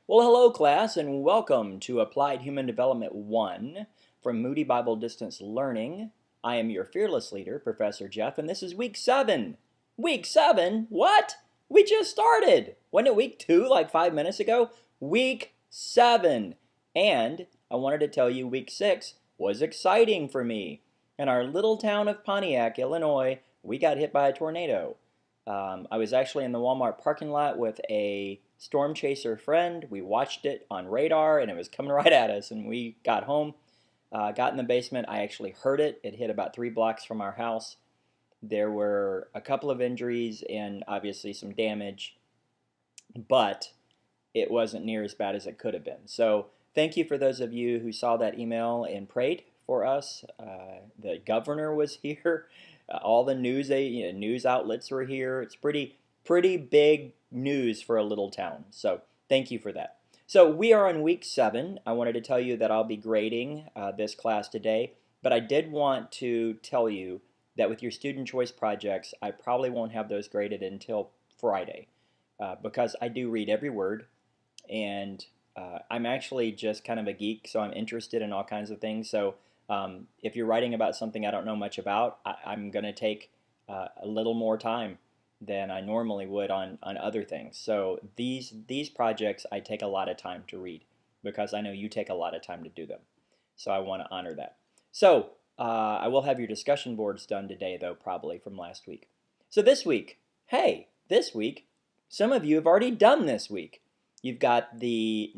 Well, hello, class, and welcome to Applied Human Development 1 from Moody Bible Distance Learning. I am your fearless leader, Professor Jeff, and this is week 7. Week 7? What? We just started! Wasn't it week 2 like 5 minutes ago? Week 7! And I wanted to tell you week 6 was exciting for me. In our little town of Pontiac, Illinois, we got hit by a tornado. I was actually in the Walmart parking lot with a storm chaser friend. We watched it on radar and it was coming right at us, and we got home, got in the basement. I actually heard it. It hit about 3 blocks from our house. There were a couple of injuries and obviously some damage, but it wasn't near as bad as it could have been. So thank you for those of you who saw that email and prayed for us. The governor was here. All the news outlets were here. It's pretty big news for a little town. So thank you for that. So we are on week 7. I wanted to tell you that I'll be grading this class today, but I did want to tell you that with your student choice projects, I probably won't have those graded until Friday because I do read every word, and I'm actually just kind of a geek, so I'm interested in all kinds of things. So if you're writing about something I don't know much about, I'm going to take a little more time than I normally would on other things. So these projects I take a lot of time to read because I know you take a lot of time to do them. So I want to honor that. So I will have your discussion boards done today, though, probably from last week. So this week, this week, some of you have already done this week. You've got the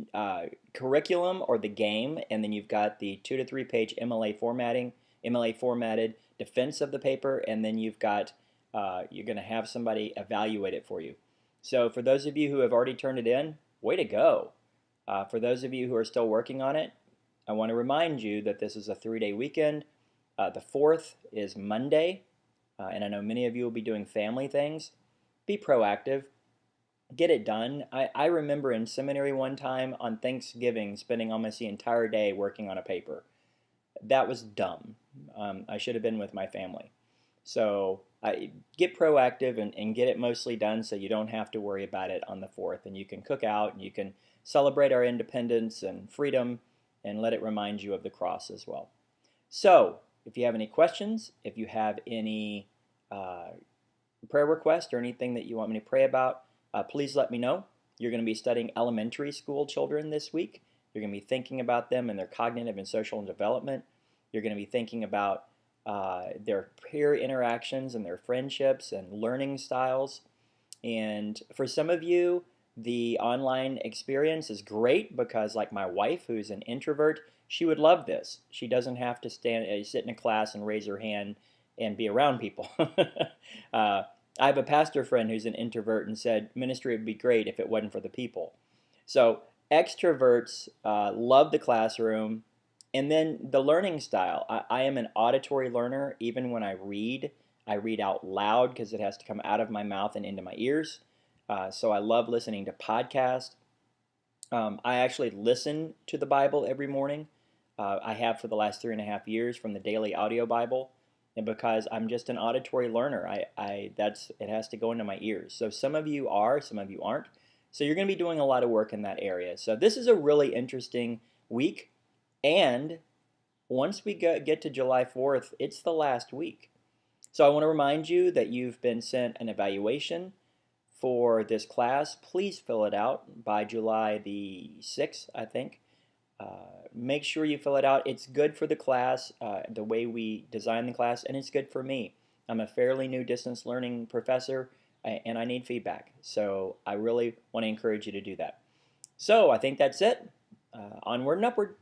curriculum or the game, and then you've got the 2 to 3 page MLA formatted defense of the paper, and then you've got you're going to have somebody evaluate it for you. So for those of you who have already turned it in, way to go. For those of you who are still working on it, I want to remind you that this is a 3-day weekend. The 4th is Monday, and I know many of you will be doing family things. Be proactive. Get it done. I remember in seminary one time on Thanksgiving spending almost the entire day working on a paper. That was dumb. I should have been with my family. So get proactive and get it mostly done so you don't have to worry about it on the 4th. And you can cook out and you can celebrate our independence and freedom and let it remind you of the cross as well. So if you have any questions, if you have any prayer requests or anything that you want me to pray about, please let me know. You're going to be studying elementary school children this week. You're going to be thinking about them and their cognitive and social development. You're going to be thinking about their peer interactions and their friendships and learning styles. And for some of you, the online experience is great because, like my wife, who's an introvert, she would love this. She doesn't have to sit in a class and raise her hand and be around people. I have a pastor friend who's an introvert and said ministry would be great if it wasn't for the people. So extroverts love the classroom. And then the learning style. I am an auditory learner. Even when I read out loud because it has to come out of my mouth and into my ears. So I love listening to podcasts. I actually listen to the Bible every morning. I have for the last 3.5 years from the Daily Audio Bible. And because I'm just an auditory learner, it has to go into my ears. So some of you are, some of you aren't. So you're going to be doing a lot of work in that area. So this is a really interesting week. And once we get to July 4th, it's the last week. So I want to remind you that you've been sent an evaluation for this class. Please fill it out by July the 6th, I think. Make sure you fill it out. It's good for the class, the way we design the class, and it's good for me. I'm a fairly new distance learning professor, and I need feedback. So I really want to encourage you to do that. So I think that's it. Onward and upward.